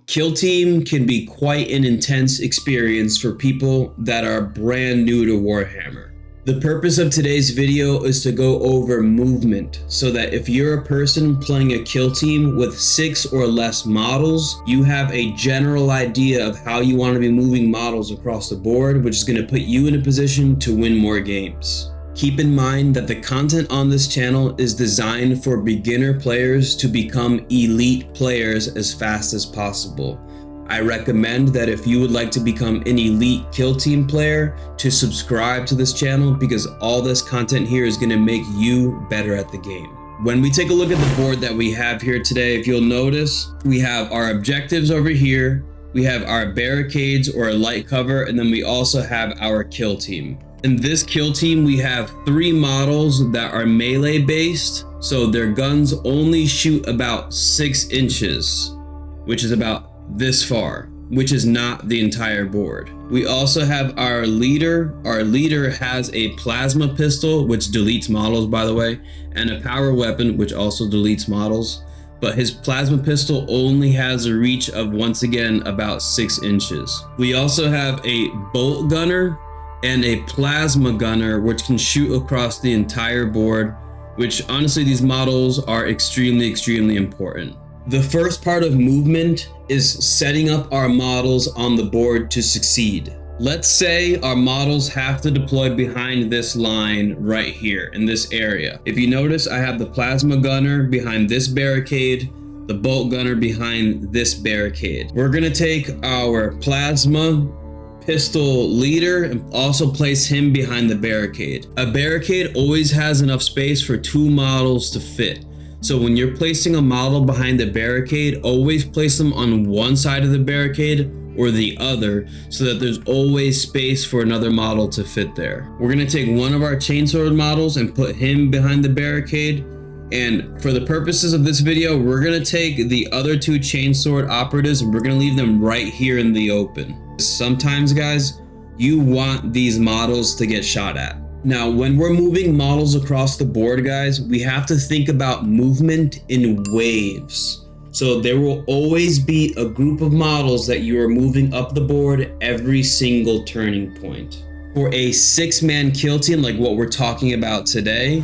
Kill Team can be quite an intense experience for people that are brand new to Warhammer. The purpose of today's video is to go over movement, so that if you're a person playing a kill team with 6 or less models, you have a general idea of how you want to be moving models across the board, which is going to put you in a position to win more games. Keep in mind that the content on this channel is designed for beginner players to become elite players as fast as possible. I recommend that if you would like to become an elite kill team player, to subscribe to this channel, because all this content here is going to make you better at the game. When we take a look at the board that we have here today, if you'll notice, we have our objectives over here, we have our barricades or a light cover, and then we also have our kill team. In this kill team, we have 3 models that are melee based, so their guns only shoot about 6 inches, which is about this far, which is not the entire board. We also have our leader. Our leader has a plasma pistol, which deletes models, by the way, and a power weapon, which also deletes models. But his plasma pistol only has a reach of, once again, about 6 inches. We also have a bolt gunner and a plasma gunner, which can shoot across the entire board, which honestly, these models are extremely important. The first part of movement is setting up our models on the board to succeed. Let's say our models have to deploy behind this line right here in this area. If you notice, I have the plasma gunner behind this barricade, the bolt gunner behind this barricade. We're gonna take our plasma pistol leader and also place him behind the barricade. A barricade always has enough space for 2 models to fit. So when you're placing a model behind the barricade, always place them on one side of the barricade or the other, so that there's always space for another model to fit there. We're gonna take one of our chainsword models and put him behind the barricade. And for the purposes of this video, we're gonna take the other 2 chainsword operatives and we're gonna leave them right here in the open. Sometimes, guys, you want these models to get shot at. Now, when we're moving models across the board, guys, we have to think about movement in waves. So there will always be a group of models that you are moving up the board every single turning point. For a 6-man kill team like what we're talking about today,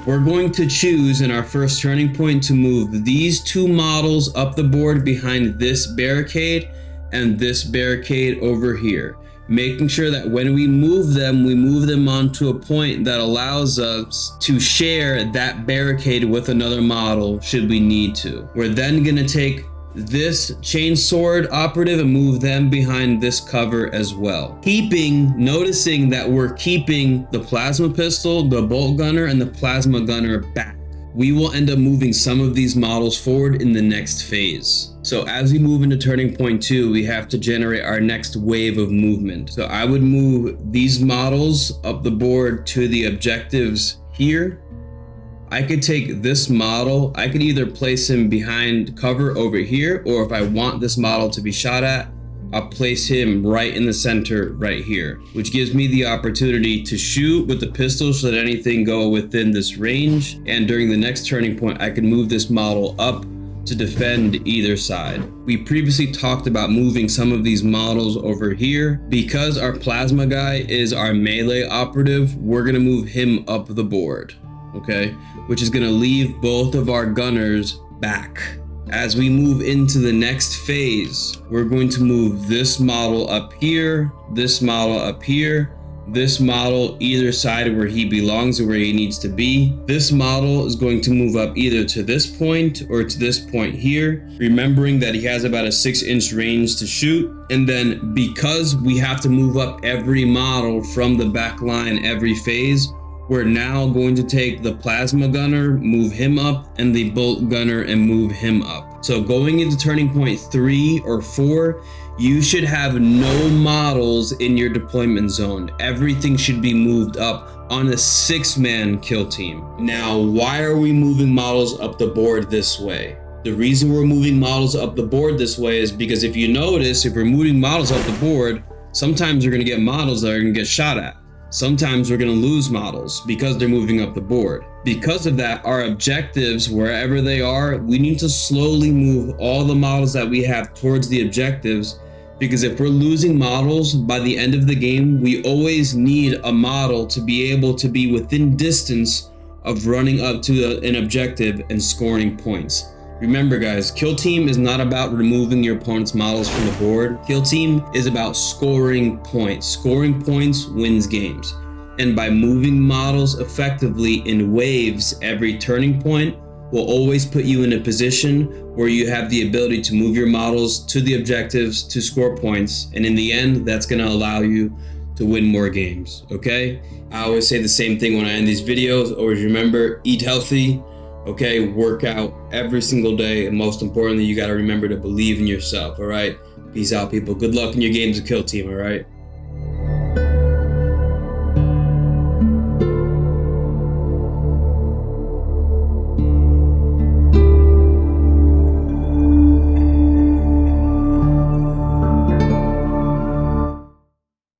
we're going to choose in our first turning point to move these 2 models up the board behind this barricade and this barricade over here, making sure that when we move them onto a point that allows us to share that barricade with another model should we need to. We're then gonna take this chainsword operative and move them behind this cover as well. Noticing that we're keeping the plasma pistol, the bolt gunner, and the plasma gunner back. We will end up moving some of these models forward in the next phase. So as we move into turning point 2, we have to generate our next wave of movement. So I would move these models up the board to the objectives here. I could take this model, I could either place him behind cover over here, or if I want this model to be shot at, I'll place him right in the center right here, which gives me the opportunity to shoot with the pistol should anything go within this range. And during the next turning point, I can move this model up to defend either side. We previously talked about moving some of these models over here. Because our plasma guy is our melee operative, we're gonna move him up the board, okay? Which is gonna leave both of our gunners back. As we move into the next phase, we're going to move this model up here, this model up here, this model either side where he belongs or where he needs to be. This model is going to move up either to this point or to this point here, remembering that he has about a 6-inch range to shoot. And then because we have to move up every model from the back line every phase, we're now going to take the plasma gunner, move him up, and the bolt gunner and move him up. So going into turning point 3 or 4, you should have no models in your deployment zone. Everything should be moved up on a 6-man kill team. Now, why are we moving models up the board this way? The reason we're moving models up the board this way is because if you notice, if we're moving models up the board, sometimes you're gonna get models that are gonna get shot at. Sometimes we're going to lose models because they're moving up the board. Because of that, our objectives, wherever they are, we need to slowly move all the models that we have towards the objectives, because if we're losing models by the end of the game, we always need a model to be able to be within distance of running up to an objective and scoring points. Remember guys, Kill Team is not about removing your opponent's models from the board. Kill Team is about scoring points. Scoring points wins games. And by moving models effectively in waves every turning point will always put you in a position where you have the ability to move your models to the objectives to score points. And in the end, that's going to allow you to win more games, okay? I always say the same thing when I end these videos. Always remember, eat healthy, okay? Work out every single day. And most importantly, you got to remember to believe in yourself, all right? Peace out, people. Good luck in your games of Kill Team, all right?